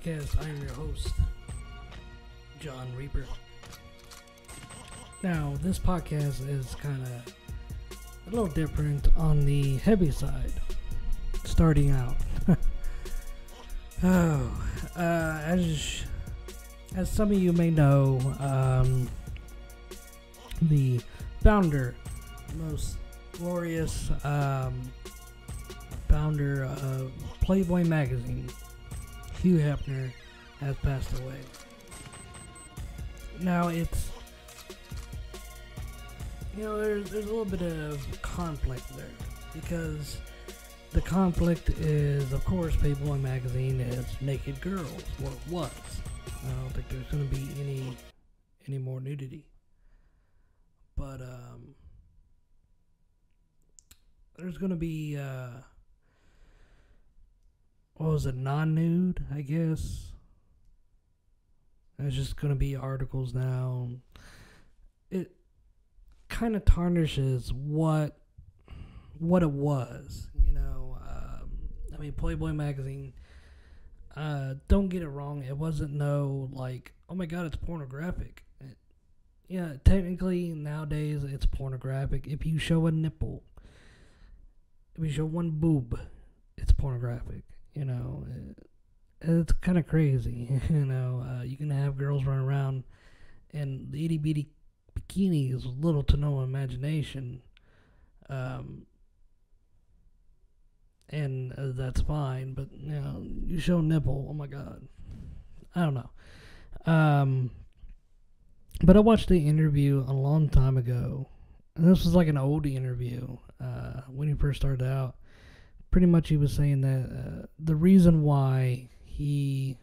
podcast. I am your host, John Reaper. Now, this podcast is kind of a little different on the heavy side, starting out. As some of you may know, the founder, most glorious founder of Playboy magazine, Hugh Hefner, has passed away. Now it's, there's a little bit of conflict there, because the conflict is, of course, Playboy magazine is naked girls, or it was. I don't think there's going to be any more nudity. But there's going to be non-nude, I guess. It's just going to be articles now. It kind of tarnishes what it was, Playboy magazine, don't get it wrong, it wasn't like, oh my god, it's pornographic. Yeah, technically, nowadays, it's pornographic. If you show a nipple, if you show one boob, it's pornographic. It's kind of crazy. You can have girls run around in the itty bitty bikinis with little to no imagination, and that's fine. But you show nipple, oh my god, I don't know. But I watched the interview a long time ago, and this was like an old interview when he first started out. Pretty much he was saying that the reason why he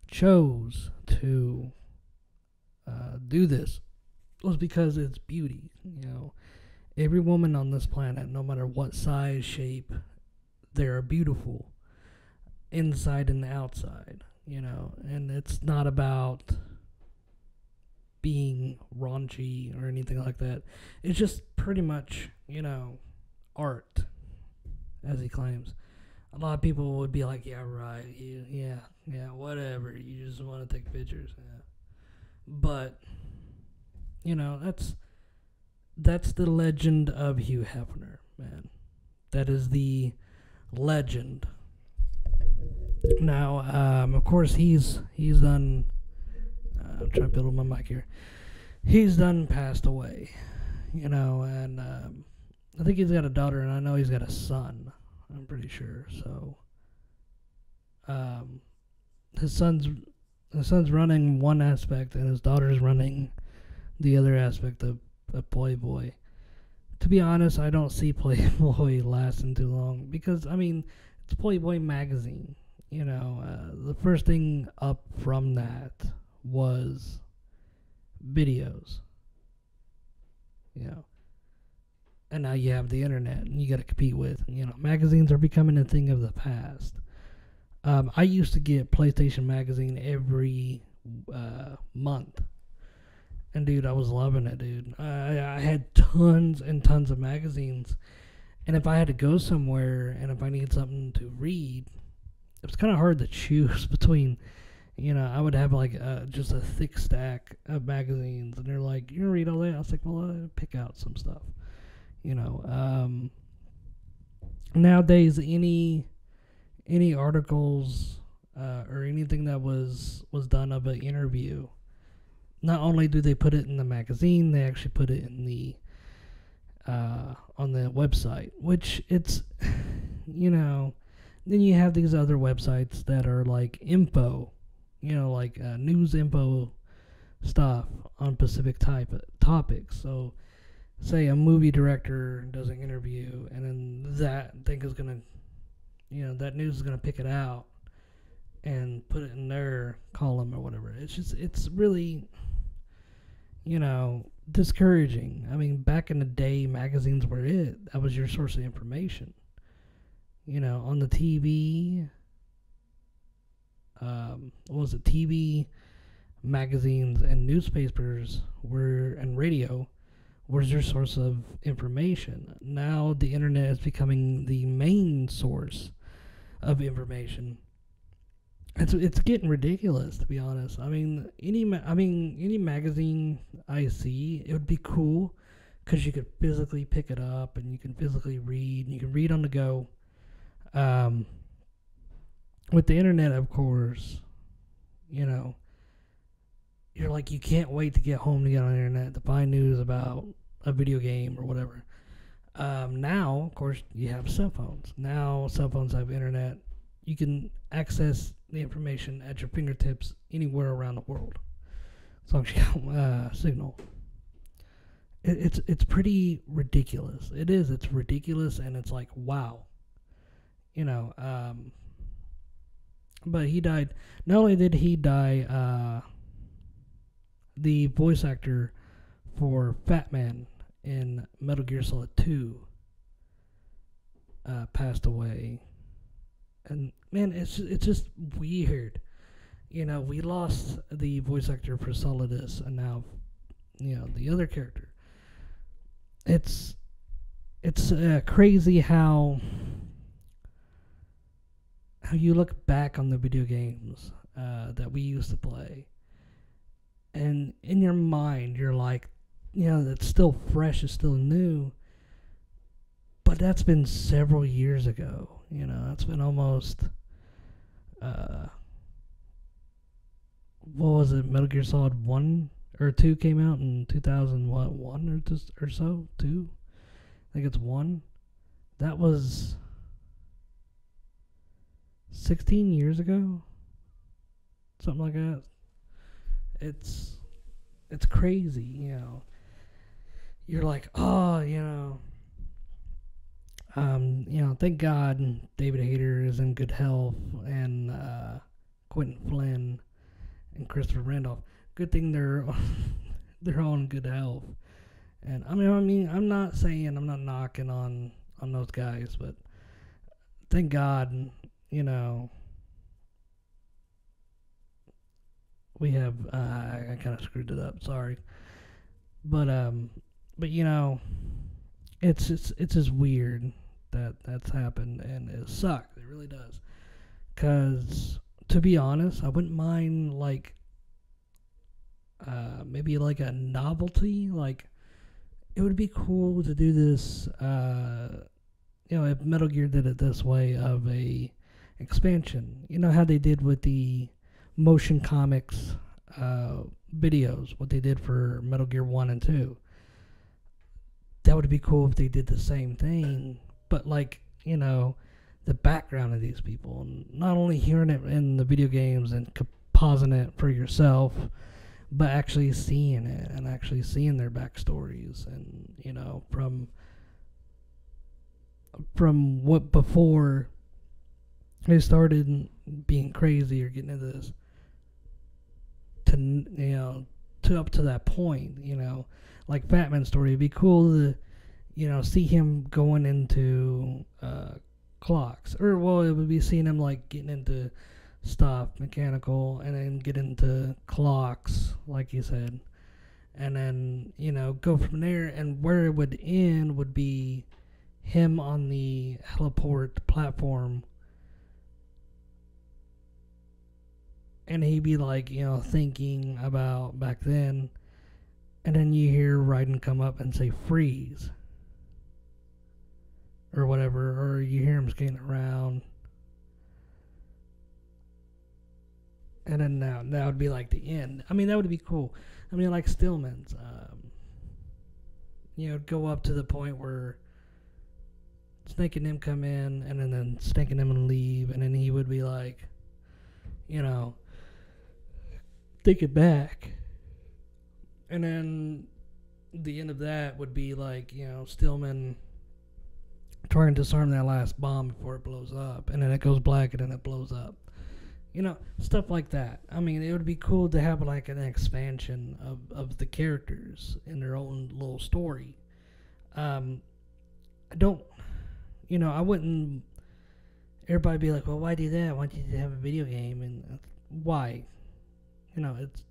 chose to do this was because it's beauty. Every woman on this planet, no matter what size, shape, they are beautiful inside and outside, and it's not about being raunchy or anything like that. It's just pretty much, art, as he claims. A lot of people would be like, yeah, right, yeah, whatever, you just want to take pictures. Yeah. But, that's the legend of Hugh Hefner, man. That is the legend. Now, of course, he's done, I'm trying to build my mic here. He's done passed away, and I think he's got a daughter, and I know he's got a son. I'm pretty sure. So, his son's running one aspect, and his daughter's running the other aspect of Playboy. To be honest, I don't see Playboy lasting too long, because it's Playboy magazine. The first thing up from that was videos. And now you have the internet, and you got to compete with. Magazines are becoming a thing of the past. I used to get PlayStation magazine every month, and dude, I was loving it, dude. I had tons and tons of magazines, and if I had to go somewhere and if I needed something to read, it was kind of hard to choose between. I would have just a thick stack of magazines, and they're like, "You gonna read all that?" I was like, "Well, I'll pick out some stuff." Nowadays, any articles or anything that was done of an interview, not only do they put it in the magazine, they actually put it in the on the website, which it's then you have these other websites that are like info, news info stuff on specific topics. So, say a movie director does an interview, and then that thing is gonna, that news is gonna pick it out and put it in their column or whatever. It's really, discouraging. Back in the day, magazines were it. That was your source of information. On the TV, TV, magazines, and newspapers and radio was your source of information. Now the internet is becoming the main source of information. It's getting ridiculous, to be honest. I mean, any magazine I see, it would be cool because you could physically pick it up and you can physically read and you can read on the go. Um, with the internet, of course, you know, you're like, you can't wait to get home to get on the internet to find news about a video game or whatever. Now, of course, you have cell phones. Now, cell phones have internet. You can access the information at your fingertips anywhere around the world, as long as you got signal. It's pretty ridiculous. It is. It's ridiculous, and it's like, wow. You know, but he died. Not only did he die, the voice actor for Fat Man in Metal Gear Solid 2 passed away. And man, it's just weird. You know, we lost the voice actor for Solidus, and now, you know, the other character. It's crazy how you look back on the video games that we used to play, and in your mind you're like, you know, that's still fresh, it's still new, but that's been several years ago. You know, that's been almost what was it? Metal Gear Solid 1 or 2 came out in 2001 or so. 2, I think it's 1. That was 16 years ago, something like that. It's crazy, you know. You're like, oh, you know, thank God David Hayter is in good health, and Quentin Flynn and Christopher Randolph. Good thing they're all in good health. And I mean, I'm not knocking on those guys, but thank God, you know, we have. I kind of screwed it up. Sorry, but you know, it's just weird that that's happened, and it sucks. It really does. 'Cause to be honest, I wouldn't mind like maybe like a novelty. Like, it would be cool to do this. You know, if Metal Gear did it this way, of a expansion. You know how they did with the motion comics videos, what they did for Metal Gear 1 and 2. That would be cool if they did the same thing, but like, you know, the background of these people, and not only hearing it in the video games and pausing it for yourself, but actually seeing it and actually seeing their backstories, and, you know, from what before they started being crazy or getting into this, to, you know, to up to that point, you know, like Fat Man's story. It'd be cool to, you know, see him going into clocks, or well, it would be seeing him like getting into stuff mechanical, and then get into clocks, like you said, and then, you know, go from there. And where it would end would be him on the heliport platform, and he'd be like, you know, thinking about back then, and then you hear Raiden come up and say freeze or whatever, or you hear him skating around, and then that would be like the end. I mean, that would be cool. I mean, like Stillman's, you know, go up to the point where Snake and him come in, and then Snake and him leave, and then he would be like, you know, take it back. And then the end of that would be like, you know, Stillman trying to disarm that last bomb before it blows up, and then it goes black, and then it blows up. You know, stuff like that. I mean, it would be cool to have like an expansion of the characters in their own little story. I don't, you know, I wouldn't. Everybody be like, well, why do that? Why don't you have a video game? And why? You know, it's.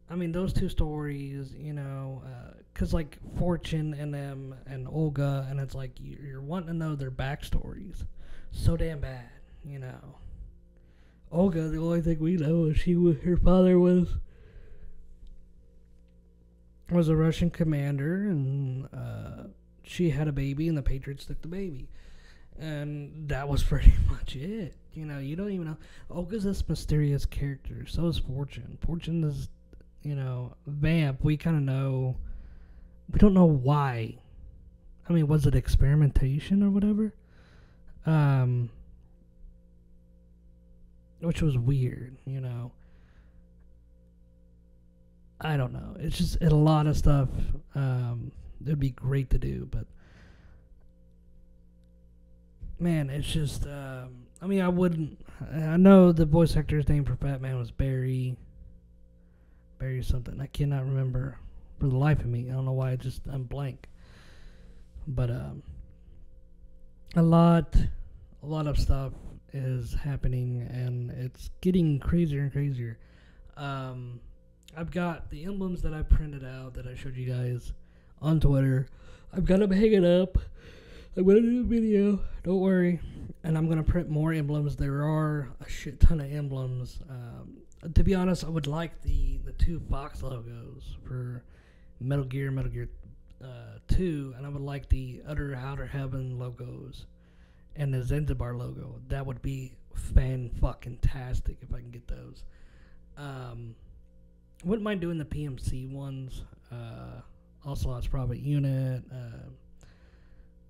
I mean, those two stories, you know, because like Fortune and them and Olga, and it's like you're wanting to know their backstories so damn bad, you know. Olga, the only thing we know is her father was a Russian commander, and she had a baby, and the Patriots took the baby. And that was pretty much it. You know, you don't even know. Olga's this mysterious character. So is Fortune. Fortune is, Vamp. We kind of know. We don't know why. I mean, was it experimentation or whatever? Which was weird, I don't know. It's just a lot of stuff. It'd be great to do, but man, it's just. I mean, I wouldn't. I know the voice actor's name for Fat Man was Barry something. I cannot remember for the life of me. I don't know why. I'm blank. But a lot of stuff is happening, and it's getting crazier and crazier. I've got the emblems that I printed out that I showed you guys on Twitter. I've got them hanging up. I'm going to do a video. Don't worry. And I'm going to print more emblems. There are a shit ton of emblems. To be honest, I would like the two Fox logos for Metal Gear 2, and I would like the Outer Heaven logos and the Zanzibar logo. That would be fan-fucking-tastic if I can get those. Wouldn't mind doing the PMC ones. Ocelot's Private Unit,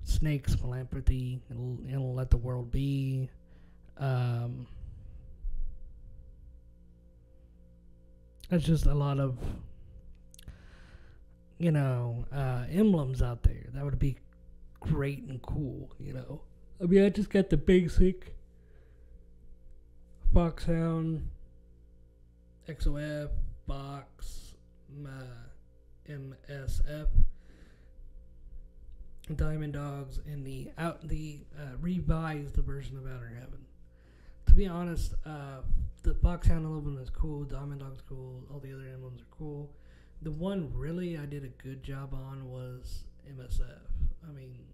Snake's Philanthropy, and Let the World Be. It's just a lot of, emblems out there. That would be great and cool, I mean, I just got the basic Foxhound, XOF, Fox, MSF, Diamond Dogs, and the revised version of Outer Heaven. To be honest, the Foxhound emblem is cool, Diamond Dog's cool, all the other emblems are cool. The one really I did a good job on was MSF. I mean,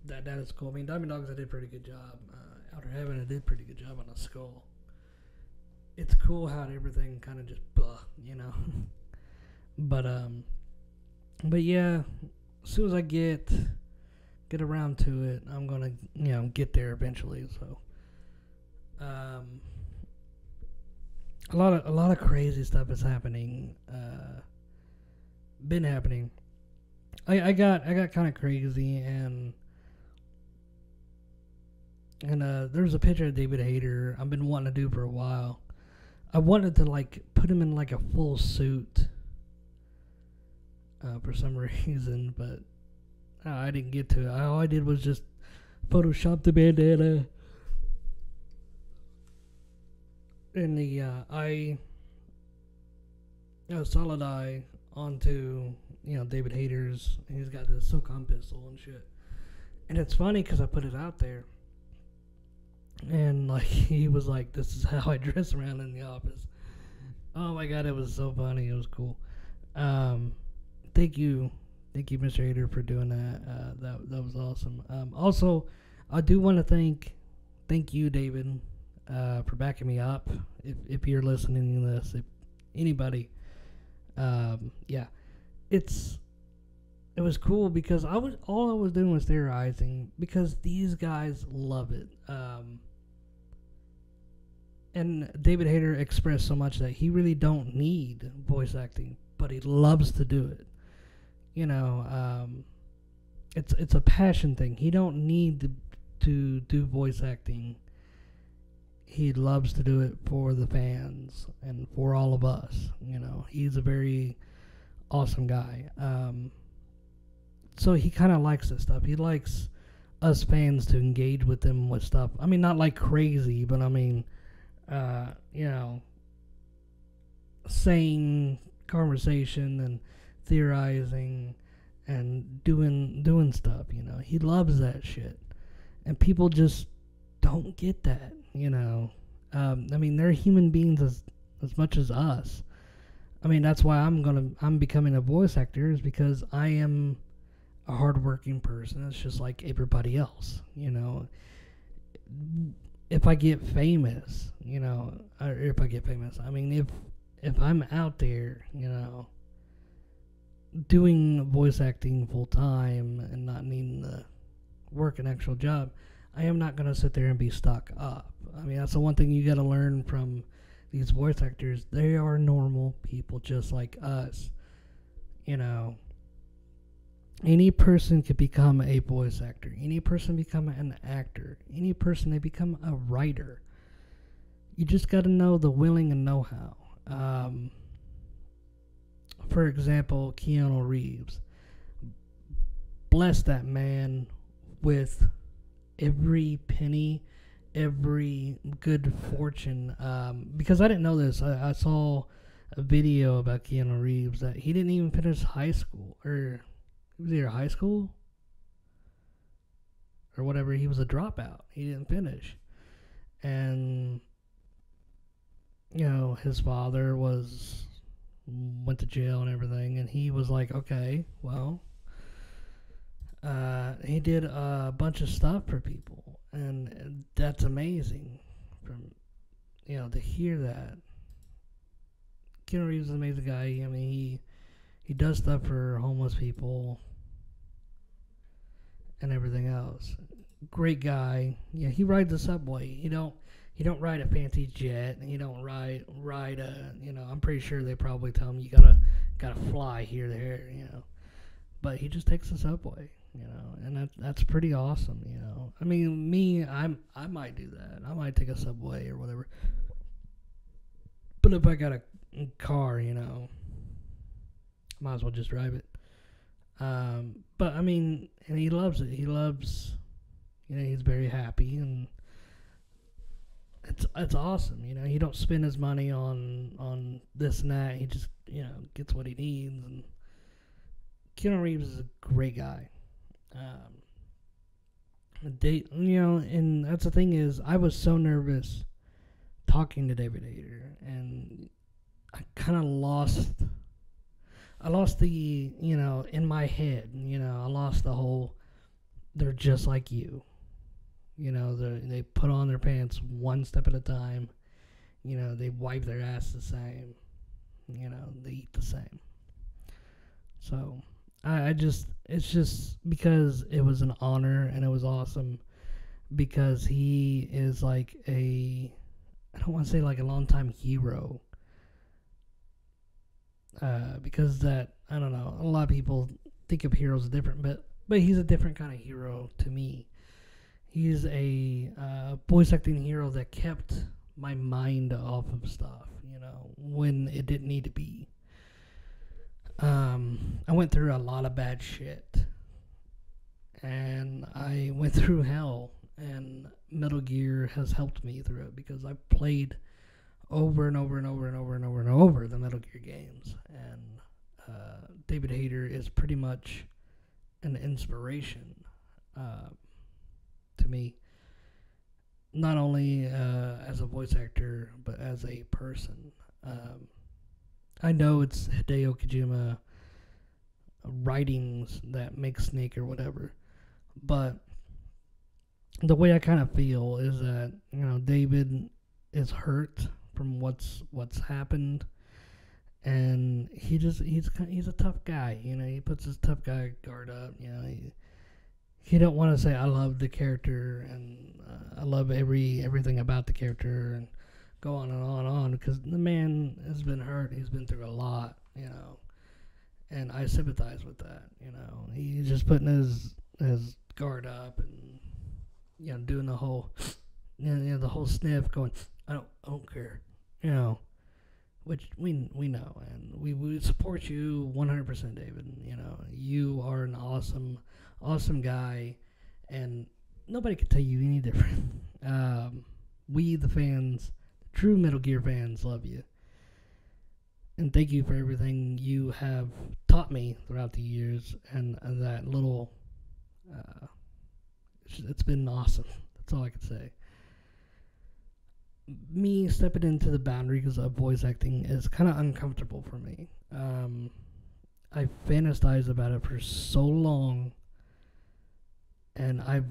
that is cool. I mean, Diamond Dogs, I did a pretty good job. Outer Heaven, I did a pretty good job on the skull. It's cool how everything kind of just blah, but yeah, as soon as I get around to it, I'm gonna get there eventually. So a lot of crazy stuff is happening. Been happening. I got kind of crazy, and there's a picture of David Hayter I've been wanting to do for a while. I wanted to put him in a full suit for some reason, but I didn't get to it. All I did was just Photoshop the bandana and the solid eye onto David Hayter's. He's got this SOCOM pistol and shit, and it's funny because I put it out there. And he was like, "This is how I dress around in the office." Oh my god, it was so funny. It was cool. Thank you, Mr. Hayter, for doing that. That was awesome. Also, I do want to thank you, David, for backing me up. If you're listening to this, if anybody, yeah, it was cool because all I was doing was theorizing because these guys love it. And David Hayter expressed so much that he really don't need voice acting, but he loves to do it. It's a passion thing. He don't need to do voice acting. He loves to do it for the fans and for all of us. He's a very awesome guy. So he kind of likes this stuff. He likes us fans to engage with him with stuff. I mean, not like crazy, but I mean, sane conversation and theorizing and doing stuff. He loves that shit, and people just don't get that. I mean, they're human beings as much as us. I mean, that's why I'm becoming a voice actor, is because I am a hardworking person. It's just like everybody else, if I get famous, or if I get famous, I mean, if I'm out there, doing voice acting full time and not needing to work an actual job, I am not going to sit there and be stuck up. I mean, that's the one thing you got to learn from these voice actors. They are normal people just like us. Any person could become a voice actor. Any person become an actor. Any person they become a writer. You just got to know the willing and know-how. For example, Keanu Reeves. Bless that man with every penny, every good fortune. Because I didn't know this. I saw a video about Keanu Reeves that he didn't even finish high school. Or he was either high school or whatever. He was a dropout. He didn't finish. And, his father went to jail and everything. And he was like, okay, well, he did a bunch of stuff for people. And that's amazing to hear that. Keanu Reeves is an amazing guy. I mean, he does stuff for homeless people and everything else. Great guy. Yeah, he rides a subway. He don't ride a fancy jet. He don't ride a. I'm pretty sure they probably tell him you gotta fly here, there. But he just takes the subway. And that's pretty awesome. I mean, me, I might do that. I might take a subway or whatever. But if I got a car, might as well just drive it. But I mean, and he loves it. He loves, he's very happy, and it's awesome. He don't spend his money on this and that. He just gets what he needs. And Keanu Reeves is a great guy. And that's the thing is, I was so nervous talking to David Hayter, and I kind of lost the, in my head, I lost the whole, they're just like you. They put on their pants one step at a time. They wipe their ass the same. They eat the same. So, it's just because it was an honor and it was awesome, because he is like I don't want to say like a long-time hero, because that, I don't know, a lot of people think of heroes different, but he's a different kind of hero to me. He's a voice acting hero that kept my mind off of stuff, when it didn't need to be. I went through a lot of bad shit, and I went through hell, and Metal Gear has helped me through it, because I played over and over and over and over and over and over the Metal Gear games, and David Hayter is pretty much an inspiration to me, not only as a voice actor, but as a person. I know it's Hideo Kojima writings that make Snake or whatever, but the way I kind of feel is that David is hurt from what's happened, and he's a tough guy. He puts his tough guy guard up. He don't want to say I love the character and I love everything about the character and go on and on and on, because the man has been hurt. He's been through a lot, and I sympathize with that. He's just putting his guard up and doing the whole the whole sniff, going I don't care, which we know, and we support you 100%, David. You are an awesome guy, and nobody can tell you any different. We the fans, true Metal Gear fans, love you. And thank you for everything you have taught me throughout the years, and that little, it's been awesome. That's all I can say. Me stepping into the boundaries of voice acting is kind of uncomfortable for me. I fantasized about it for so long, and I've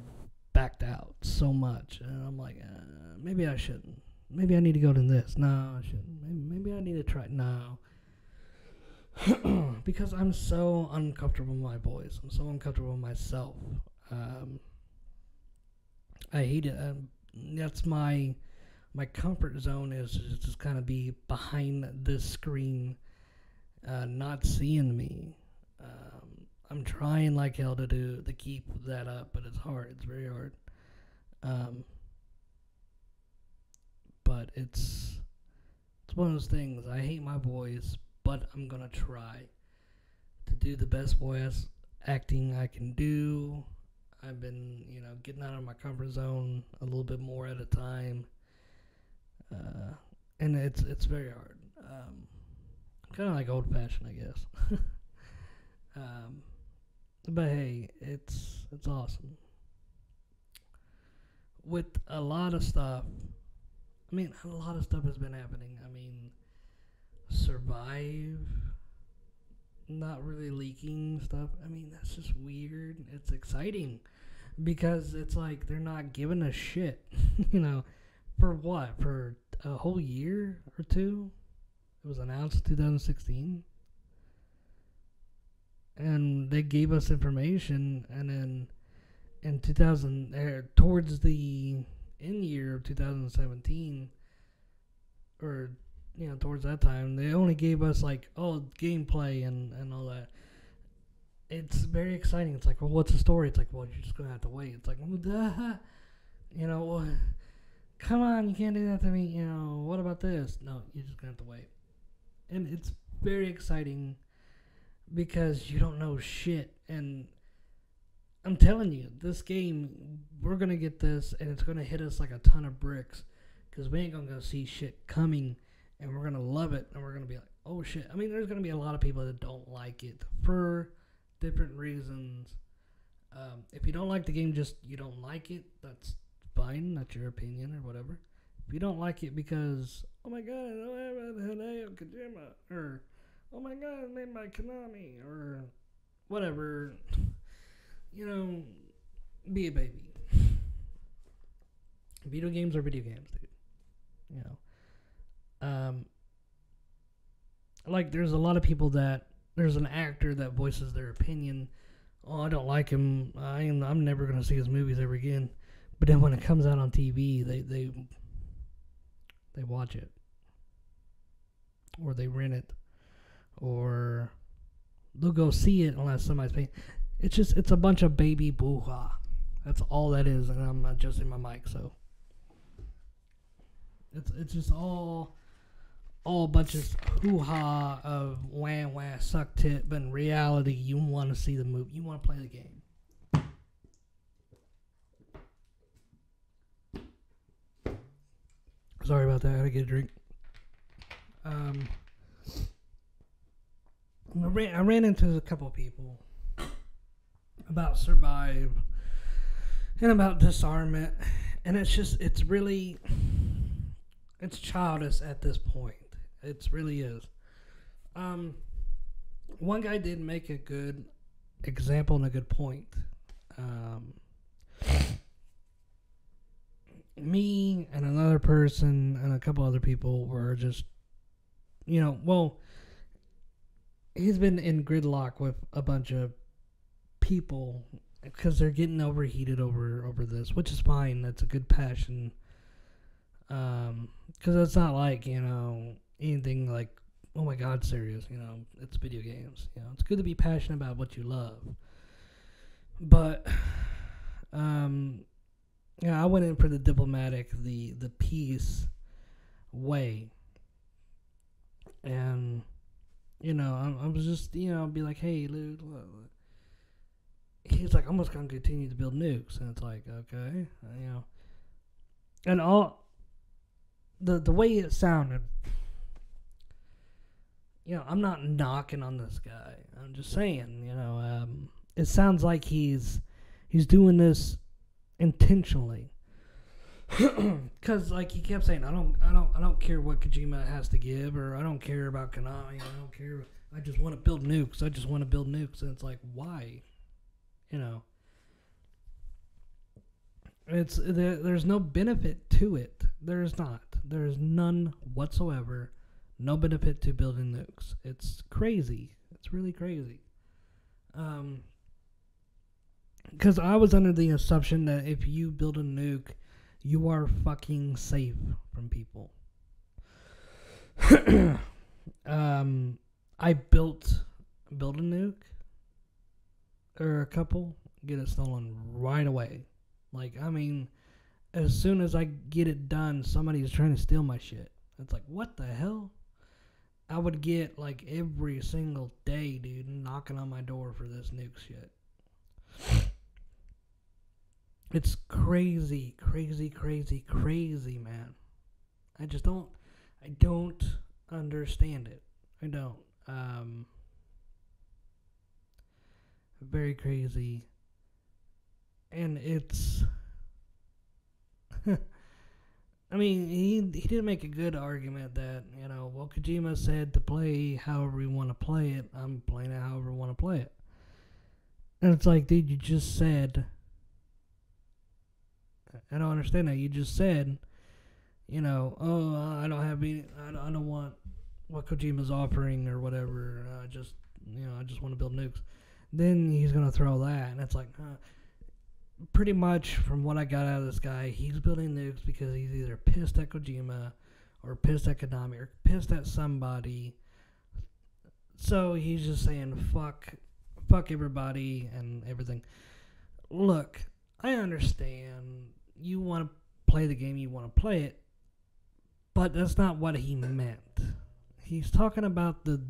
backed out so much, and I'm like, maybe I shouldn't. Maybe I need to go to this. No, I shouldn't. Maybe I need to try. No. Because I'm so uncomfortable with my voice. I'm so uncomfortable with myself. I hate it. That's my comfort zone is just kind of be behind this screen, not seeing me. I'm trying like hell to keep that up, but it's hard. It's very hard. But it's one of those things. I hate my voice, but I'm gonna try to do the best voice acting I can do. I've been, getting out of my comfort zone a little bit more at a time, and it's very hard. Kind of like old fashioned, I guess. But hey, it's awesome. With a lot of stuff, a lot of stuff has been happening. Survive, not really leaking stuff. That's just weird. It's exciting because it's like they're not giving a shit, for what? For a whole year or two? It was announced in 2016. And they gave us information, and then in towards the end year of 2017, or towards that time, they only gave us gameplay and all that. It's very exciting. It's like, well, what's the story? It's like, well, you're just gonna have to wait. It's like, well, come on, you can't do that to me. What about this? No, you're just gonna have to wait. And it's very exciting because you don't know shit. And I'm telling you, this game, we're gonna get this, and it's gonna hit us like a ton of bricks because we ain't gonna go see shit coming, and we're gonna love it, and we're gonna be like, oh shit. There's gonna be a lot of people that don't like it for different reasons. If you don't like the game, just you don't like it, that's fine. That's your opinion or whatever. If you don't like it because, oh my god, I don't have a Hideo Kojima, or oh my god, it's made by Konami, or whatever, be a baby. Video games are video games, dude. There's a lot of people there's an actor that voices their opinion. Oh, I don't like him. I'm never going to see his movies ever again. But then when it comes out on TV, they watch it. Or they rent it. Or they'll go see it unless somebody's paying. It's a bunch of baby boo-ha. That's all that is. And I'm adjusting my mic, so. It's just all a bunch of hoo-ha of wah suck tit, but in reality, you want to see the movie. You want to play the game. Sorry about that. I had to get a drink. I ran into a couple of people about Survive and about Disarmament, and it's childish at this point. It really is. One guy did make a good example and a good point. Me and another person and a couple other people were just, he's been in gridlock with a bunch of people because they're getting overheated over this, which is fine. That's a good passion. Because it's not like, anything like, oh my god, serious, it's video games. It's good to be passionate about what you love. But, I went in for the diplomatic, the peace way. And, I was just, be like, hey, dude, he's like, I'm just going to continue to build nukes. And it's like, okay, and all, the way it sounded, I'm not knocking on this guy. I'm just saying, it sounds like he's doing this intentionally. Because he kept saying, I don't care what Kojima has to give, or I don't care about Konami. I don't care. I just want to build nukes. And it's like, why? There's no benefit to it. There's not. There's none whatsoever. No benefit to building nukes. It's crazy. It's really crazy. Because I was under the assumption that if you build a nuke, you are fucking safe from people. I built a nuke or a couple, get it stolen right away. Like, I mean, as soon as I get it done, somebody is trying to steal my shit. It's like, what the hell? I would get, like, every single day, dude, knocking on my door for this nuke shit. It's crazy, man. I don't understand it. I don't. Very crazy. And it's... I mean, he did make a good argument that, well, Kojima said to play however you want to play it. I'm playing it however I want to play it. And it's like, dude, you just said... I don't understand that. You just said, I don't want what Kojima's offering or whatever. I just want to build nukes. Then he's going to throw that. And it's like, pretty much from what I got out of this guy, he's building nukes because he's either pissed at Kojima or pissed at Konami or pissed at somebody. So he's just saying, fuck everybody and everything. Look, I understand you want to play the game, you want to play it, but that's not what he meant. He's talking about the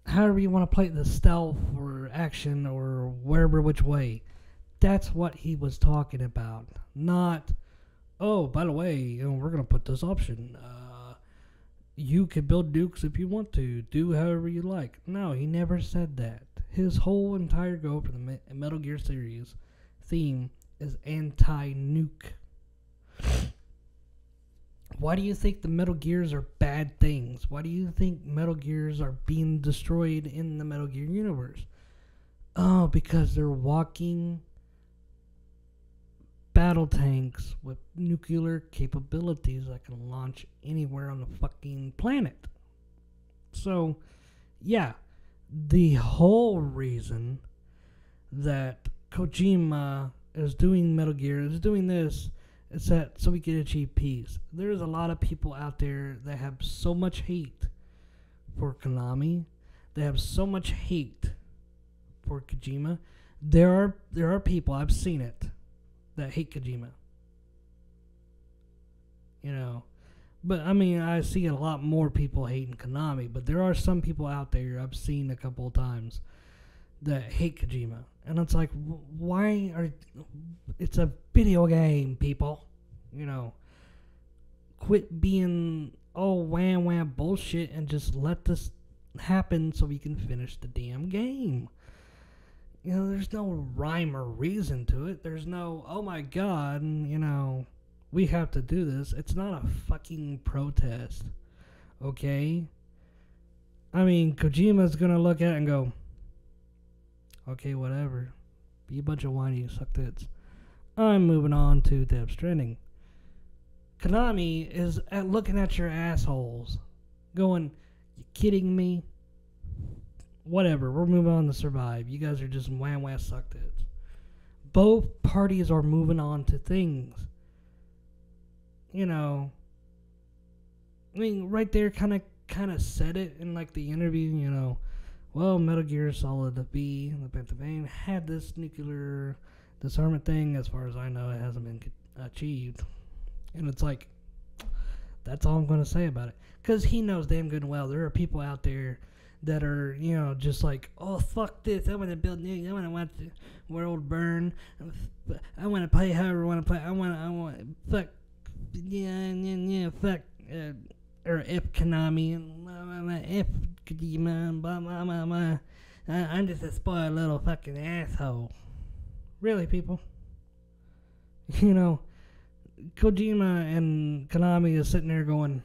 however you want to play the stealth or action or wherever which way. That's what he was talking about. Not, oh, by the way, we're going to put this option. You can build nukes if you want to. Do however you like. No, he never said that. His whole entire goal for the Metal Gear series theme is anti-nuke. Why do you think the Metal Gears are bad things? Why do you think Metal Gears are being destroyed in the Metal Gear universe? Oh, because they're walking battle tanks with nuclear capabilities that can launch anywhere on the fucking planet. So, yeah, the whole reason that Kojima is doing Metal Gear, is doing this, is that so we can achieve peace. There's a lot of people out there that have so much hate for Konami. They have so much hate for Kojima. There are people, I've seen it, that hate Kojima. But I mean, I see a lot more people hating Konami, but there are some people out there I've seen a couple of times that hate Kojima. And it's like, it's a video game, people. Quit being all wham bullshit and just let this happen so we can finish the damn game. There's no rhyme or reason to it. There's no, oh my god, we have to do this. It's not a fucking protest. Okay? I mean, Kojima's gonna look at it and go, okay, whatever. Be a bunch of whiny suck tits. I'm moving on to Death Stranding. Konami is looking at your assholes, going, you kidding me? Whatever, we're moving on to Survive. You guys are just wham suck tits. Both parties are moving on to things. I mean, right there kind of said it in like the interview, well, Metal Gear Solid V, the Phantom Pain, had this nuclear disarmament thing. As far as I know, it hasn't been achieved. And it's like, that's all I'm going to say about it. Because he knows damn good and well there are people out there that are, just like, oh, fuck this. I want to build nukes. I want to watch the world burn. I want to play however I want to play. I want fuck, fuck, or F Konami, and F Kojima, blah, blah, blah, blah. I'm just a spoiled little fucking asshole. Really, people? Kojima and Konami is sitting there going,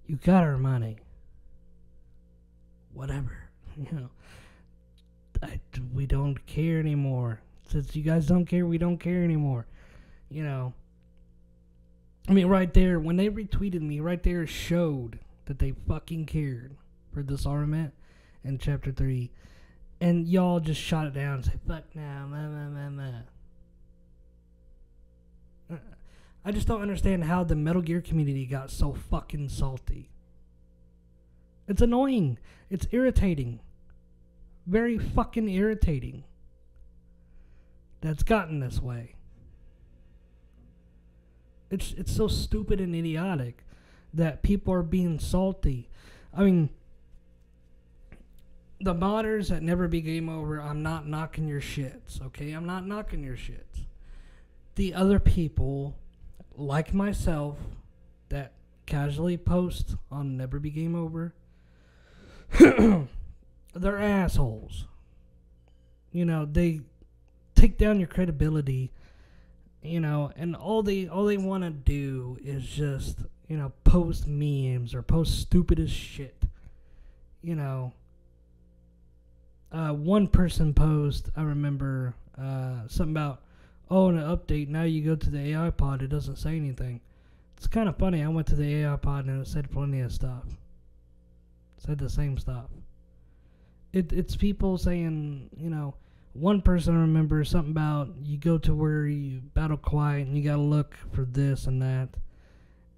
you got our money. Whatever. We don't care anymore. Since you guys don't care, we don't care anymore. You know. I mean, right there, when they retweeted me, right there showed that they fucking cared for disarmament in Chapter 3. And y'all just shot it down and say, fuck nah, I just don't understand how the Metal Gear community got so fucking salty. It's annoying. It's irritating. Very fucking irritating. That's gotten this way. It's so stupid and idiotic that people are being salty. I mean, the modders at Never Be Game Over, I'm not knocking your shits, okay? I'm not knocking your shits. The other people, like myself, that casually post on Never Be Game Over, they're assholes. You know, they take down your credibility, you know, and all they want to do is just, you know, post memes or post stupid as shit. You know, one person post, I remember, something about, oh, in an update, now you go to the AI pod, it doesn't say anything. It's kind of funny, I went to the AI pod and it said plenty of stuff. It said the same stuff. It's people saying, you know, one person I remember something about you go to where you battle quiet and you gotta look for this and that,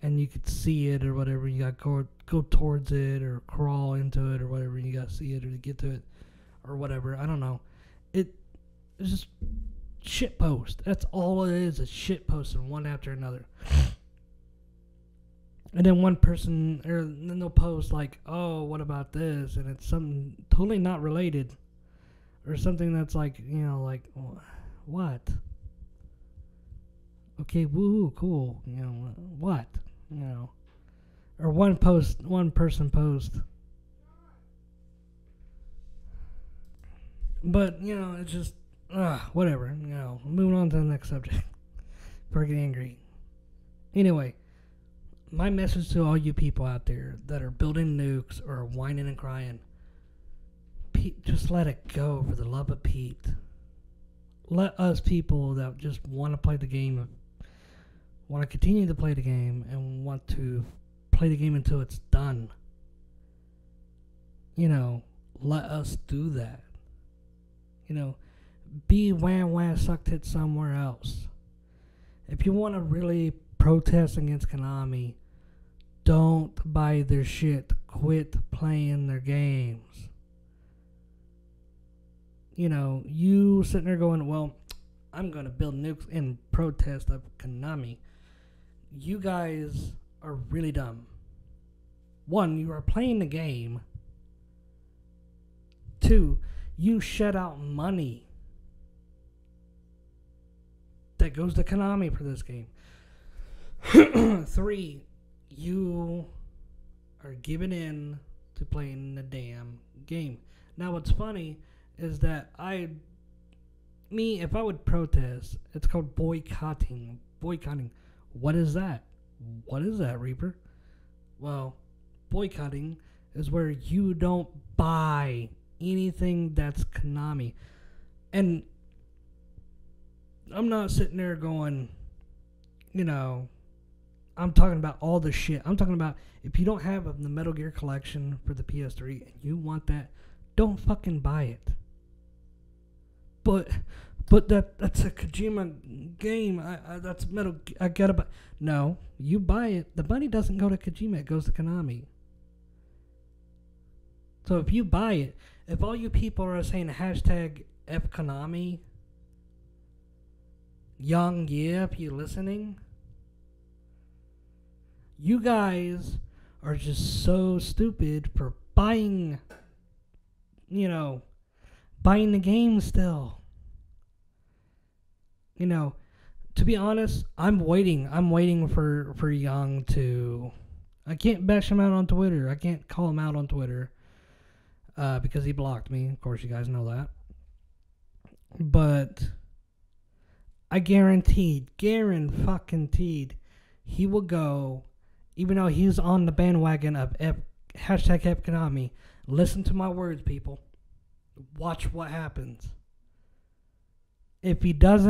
and you could see it or whatever. You gotta go towards it or crawl into it or whatever. You gotta see it or to get to it or whatever. I don't know. It's just shit post. That's all it is. It's shit posting one after another. And then one person, or then they'll post like, oh, what about this? And it's something totally not related. Or something that's like, you know, like, what? Okay, woo, cool. You know, what? You know. Or one person post. But, you know, it's just, whatever. You know, moving on to the next subject. Before I get angry. Anyway, my message to all you people out there that are building nukes or whining and crying, just let it go for the love of Pete. Let us people that just want to play the game, want to continue to play the game, and want to play the game until it's done. You know, let us do that. You know, be wah sucked it somewhere else. If you want to really protest against Konami, don't buy their shit. Quit playing their games. You know, you sitting there going, well, I'm going to build nukes in protest of Konami. You guys are really dumb. One, you are playing the game. Two, you shut out money that goes to Konami for this game. 3, you are giving in to playing the damn game. Now, what's funny is that if I would protest, it's called boycotting. Boycotting. What is that? What is that, Reaper? Well, boycotting is where you don't buy anything that's Konami. And I'm not sitting there going, you know, I'm talking about all the shit. I'm talking about if you don't have the Metal Gear collection for the PS3 and you want that, don't fucking buy it. But that's a Kojima game. That's Metal. I gotta buy. No, you buy it. The money doesn't go to Kojima. It goes to Konami. So if you buy it, if all you people are saying hashtag F Konami, Young, yeah, if you're listening, you guys are just so stupid for buying, you know, buying the game still. You know, to be honest, I'm waiting for Young to, I can't bash him out on Twitter. I can't call him out on Twitter because he blocked me. Of course, you guys know that. But I guaranteed, he will go, even though he's on the bandwagon of hashtag F Konami. Listen to my words, people. Watch what happens. If he buys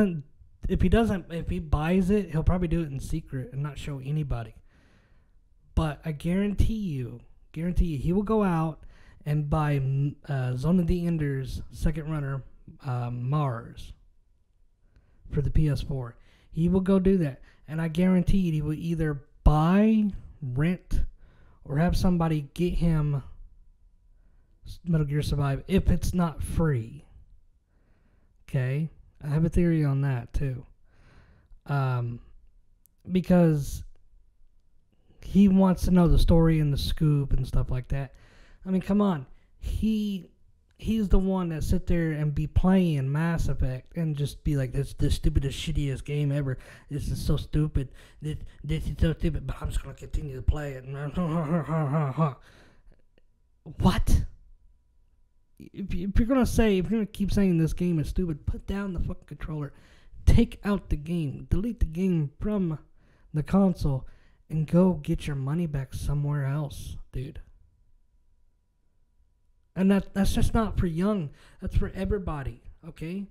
it, he'll probably do it in secret and not show anybody. But I guarantee you, he will go out and buy Zone of the Enders second runner, Mars, for the PS4. He will go do that, and I guarantee he will either buy, rent, or have somebody get him Metal Gear Survive if it's not free. Okay, I have a theory on that too. Because he wants to know the story and the scoop and stuff like that. I mean, come on, he's the one that sit there and be playing Mass Effect and just be like, "This the stupidest, shittiest game ever. This is so stupid. This is so stupid." But I'm just gonna continue to play it. What? If you're gonna keep saying this game is stupid, put down the fucking controller, take out the game, delete the game from the console, and go get your money back somewhere else, dude. And that's just not for young. That's for everybody, okay?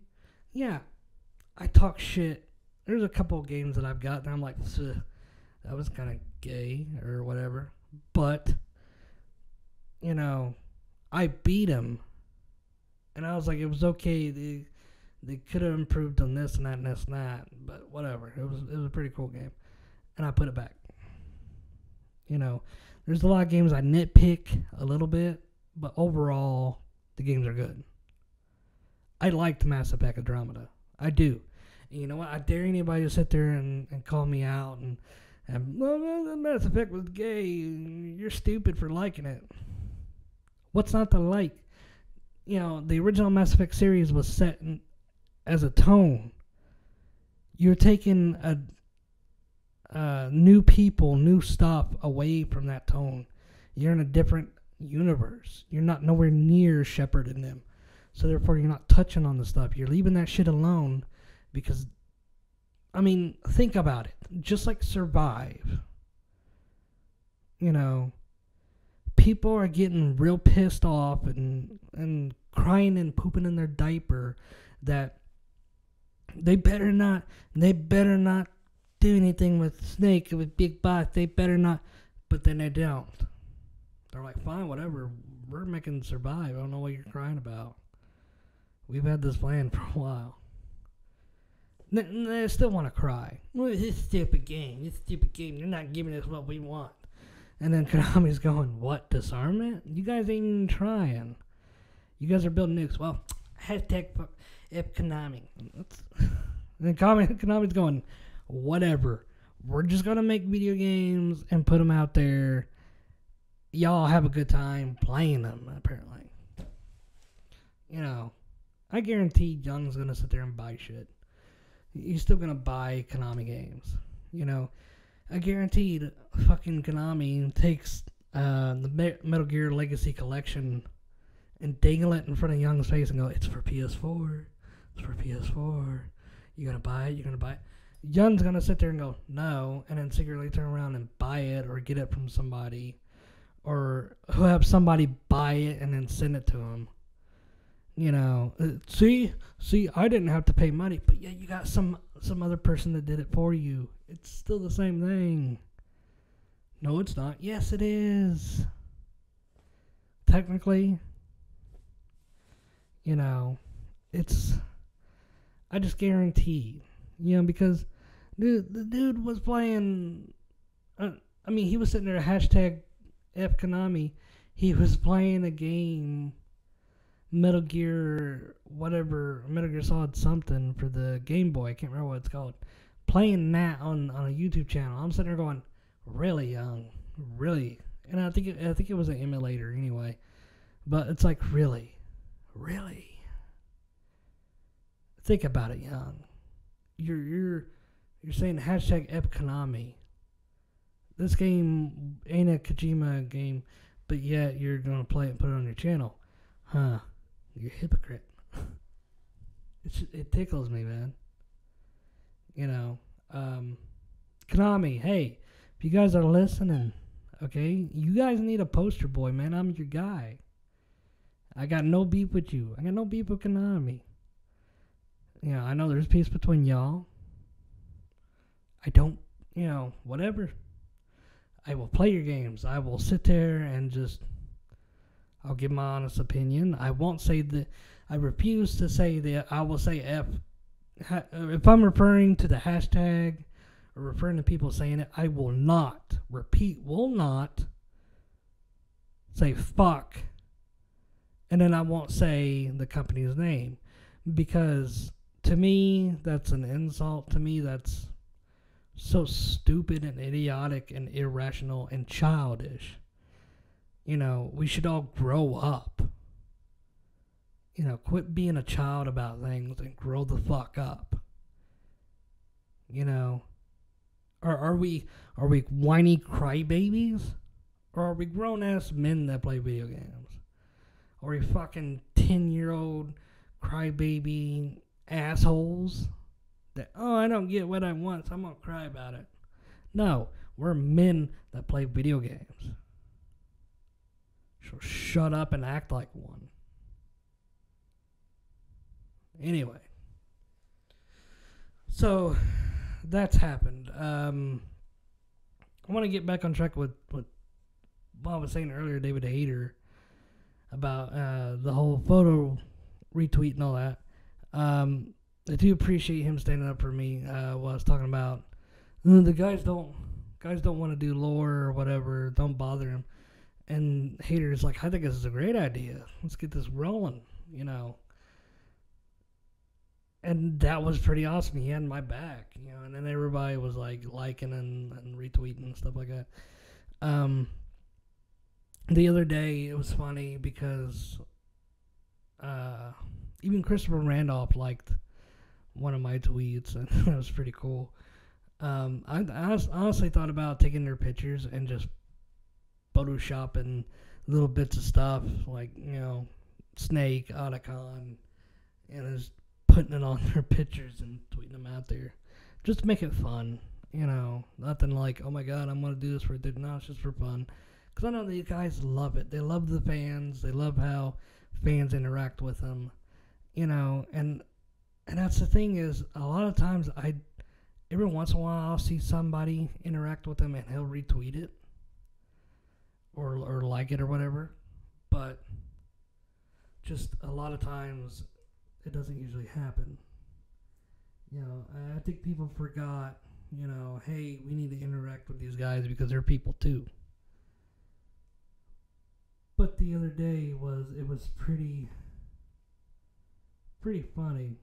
Yeah, I talk shit. There's a couple of games that I've got, and I'm like, that was kind of gay or whatever. But, you know, I beat him. And I was like, it was okay. They could have improved on this and that and this and that. But whatever. It was a pretty cool game. And I put it back. You know, there's a lot of games I nitpick a little bit. But overall, the games are good. I liked Mass Effect Andromeda. I do. And you know what? I dare anybody to sit there and call me out and well, Mass Effect was gay. You're stupid for liking it. What's not to like? You know, the original Mass Effect series was set as a tone. You're taking new people, new stuff away from that tone. You're in a different universe. You're not nowhere near Shepard and them. So therefore you're not touching on the stuff. You're leaving that shit alone because, I mean, think about it. Just like Survive. You know, people are getting real pissed off and crying and pooping in their diaper that they better not do anything with Snake, with Big Boss. They better not. But then they don't. They're like, fine, whatever. We're making Survive. I don't know what you're crying about. We've had this plan for a while. They still want to cry. Well, this stupid game. You're not giving us what we want. And then Konami's going, what, disarmament? You guys ain't even trying. You guys are building nukes. Well, hashtag F Konami. And then Konami's going, whatever. We're just going to make video games and put them out there. Y'all have a good time playing them, apparently. You know, I guarantee Young's going to sit there and buy shit. He's still going to buy Konami games. You know, I guarantee fucking Konami takes the Metal Gear Legacy Collection and dangle it in front of Young's face and go, it's for PS4. It's for PS4. You going to buy it? You're going to buy it? Young's going to sit there and go, no, and then secretly turn around and buy it or get it from somebody. Or have somebody buy it and then send it to him. You know, see, I didn't have to pay money, but yeah, you got some other person that did it for you. It's still the same thing. No, it's not. Yes, it is. Technically, you know, I just guarantee, you know, because the dude was playing. I mean, he was sitting there hashtag F Konami. He was playing a game, Metal Gear Solid something for the Game Boy. I can't remember what it's called. Playing that on a YouTube channel. I'm sitting there going, really, Young, really? And I think it was an emulator anyway. But it's like, really? Think about it, Young. You're saying hashtag F Konami. This game ain't a Kojima game, but yet you're going to play it and put it on your channel. Huh. You're a hypocrite. It tickles me, man. You know, Konami, hey, if you guys are listening, okay, you guys need a poster boy, man. I'm your guy. I got no beef with you. I got no beef with Konami. I know there's peace between y'all. I don't, whatever. I will play your games. I will sit there and I'll give my honest opinion. I won't say that. I refuse to say that. I will say F. If I'm referring to the hashtag or referring to people saying it, I will not say fuck. And then I won't say the company's name. Because to me, that's an insult. To me, that's so stupid and idiotic and irrational and childish. We should all grow up. Quit being a child about things and grow the fuck up. Are we whiny crybabies? Or are we grown ass men that play video games? Are we fucking 10-year-old crybaby assholes that, I don't get what I want, so I'm gonna cry about it? No, we're men that play video games. So shut up and act like one. Anyway, so that's happened. I want to get back on track with what Bob was saying earlier, David Hayter, about the whole photo retweet and all that. I do appreciate him standing up for me. What I was talking about, the guys don't want to do lore or whatever. Don't bother him. And Hayter's like, I think this is a great idea. Let's get this rolling. And that was pretty awesome. He had my back, and then everybody was like liking and retweeting and stuff like that. The other day, it was funny because even Christopher Randolph liked one of my tweets, and that was pretty cool. I honestly thought about taking their pictures and just photoshopping little bits of stuff, like, Snake, Otacon, and just putting it on their pictures and tweeting them out there. Just to make it fun, Nothing like, oh my god, I'm going to do this for it. No, it's just for fun. Because I know these guys love it. They love the fans. They love how fans interact with them. And that's the thing is, a lot of times, every once in a while, I'll see somebody interact with them and he'll retweet it. Or like it or whatever. But just a lot of times, it doesn't usually happen. I think people forgot, hey, we need to interact with these guys because they're people too. But the other day it was pretty funny.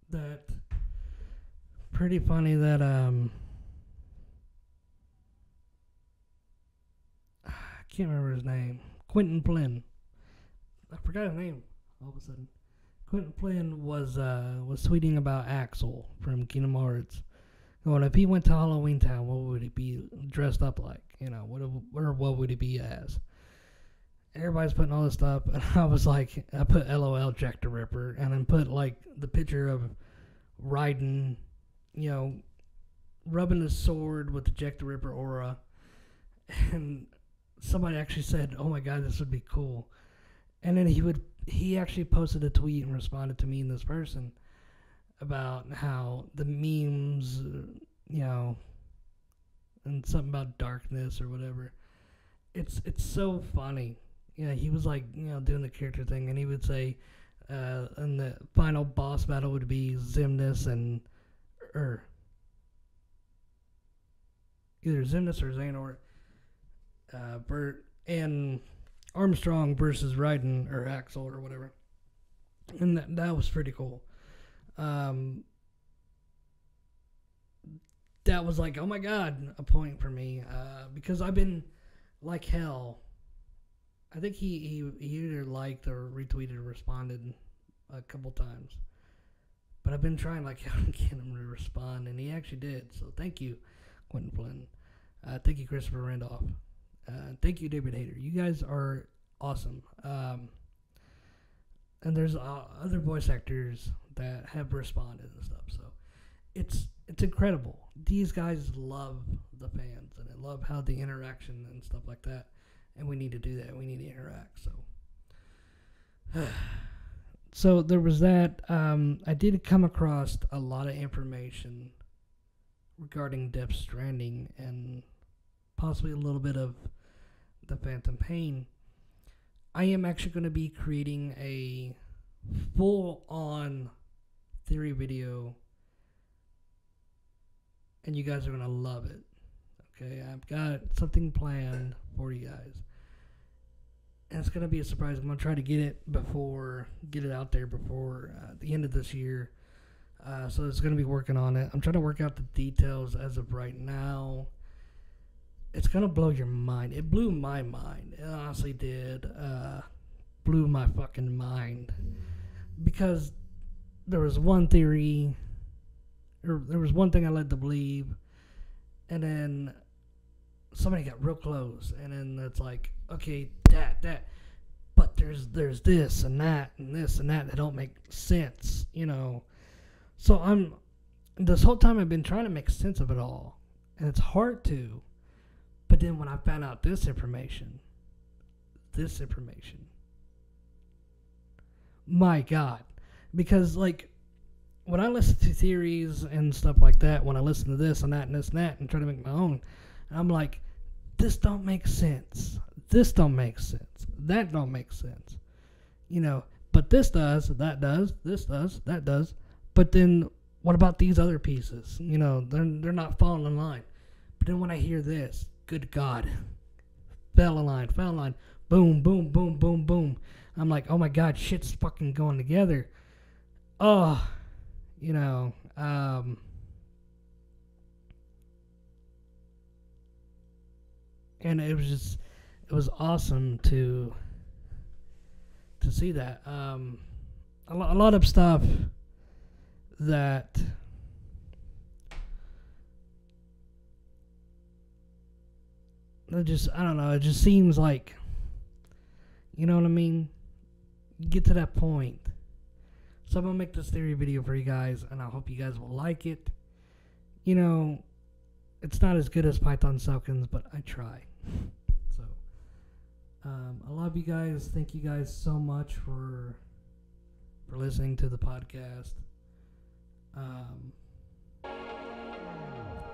That I can't remember his name. Quentin Flynn. I forgot his name all of a sudden. Quentin Flynn was tweeting about Axel from Kingdom Hearts. Going, if he went to Halloween Town, what would he be dressed up like? What would he be as? Everybody's putting all this stuff, and I was like, I put LOL Jack the Ripper, and then put like the picture of Raiden, rubbing his sword with the Jack the Ripper aura, and somebody actually said, oh my god, this would be cool. And then he actually posted a tweet and responded to me and this person about how the memes, and something about darkness or whatever. It's so funny. He was like, doing the character thing, and he would say, and the final boss battle would be Xemnas and either Xemnas or Xehanort, Bert and Armstrong versus Raiden or Axel or whatever, and that was pretty cool. That was like, oh my god, a point for me, because I've been like hell. I think he either liked or retweeted or responded a couple times. But I've been trying like how to get him to respond, and he actually did. So thank you, Quentin Flynn. Thank you, Christopher Randolph. Thank you, David Hayter. You guys are awesome. And there's other voice actors that have responded and stuff. So it's incredible. These guys love the fans, and they love how the interaction and stuff like that. and we need to do that. We need to interact. So there was that. I did come across a lot of information regarding Death Stranding and possibly a little bit of the Phantom Pain. I am actually going to be creating a full-on theory video, and you guys are going to love it. Okay, I've got something planned for you guys. And it's going to be a surprise. I'm going to try to get it out there before the end of this year. So it's going to be working on it. I'm trying to work out the details as of right now. It's going to blow your mind. It blew my mind. It honestly did. Blew my fucking mind. Because there was one theory, or there was one thing I led to believe, and then somebody got real close, and then it's like, okay, that, but there's this and that and this and that don't make sense, you know. So this whole time I've been trying to make sense of it all, and it's hard to. But then when I found out this information, my God, because like when I listen to theories and stuff like that, when I listen to this and that and this and that and try to make my own, I'm like, this don't make sense. This don't make sense. That don't make sense. You know, but this does, that does, this does, that does. But then what about these other pieces? You know, they're not falling in line. But then when I hear this, good God, fell in line, boom, boom, boom, boom, boom. I'm like, oh my God, shit's fucking going together. Oh, you know, and it was awesome to see that. A lot of stuff that I don't know, it just seems like, you know what I mean? You get to that point. So I'm going to make this theory video for you guys, and I hope you guys will like it. You know, it's not as good as Python Selkins, but I try. So, I love you guys. Thank you guys so much for listening to the podcast.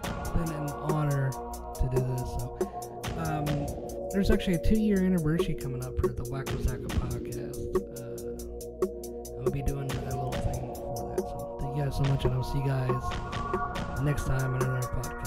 It's been an honor to do this. So, there's actually a 2-year anniversary coming up for the Wacko Sacko podcast. I'll be doing a little thing for that. So thank you guys so much, and I'll see you guys next time in another podcast.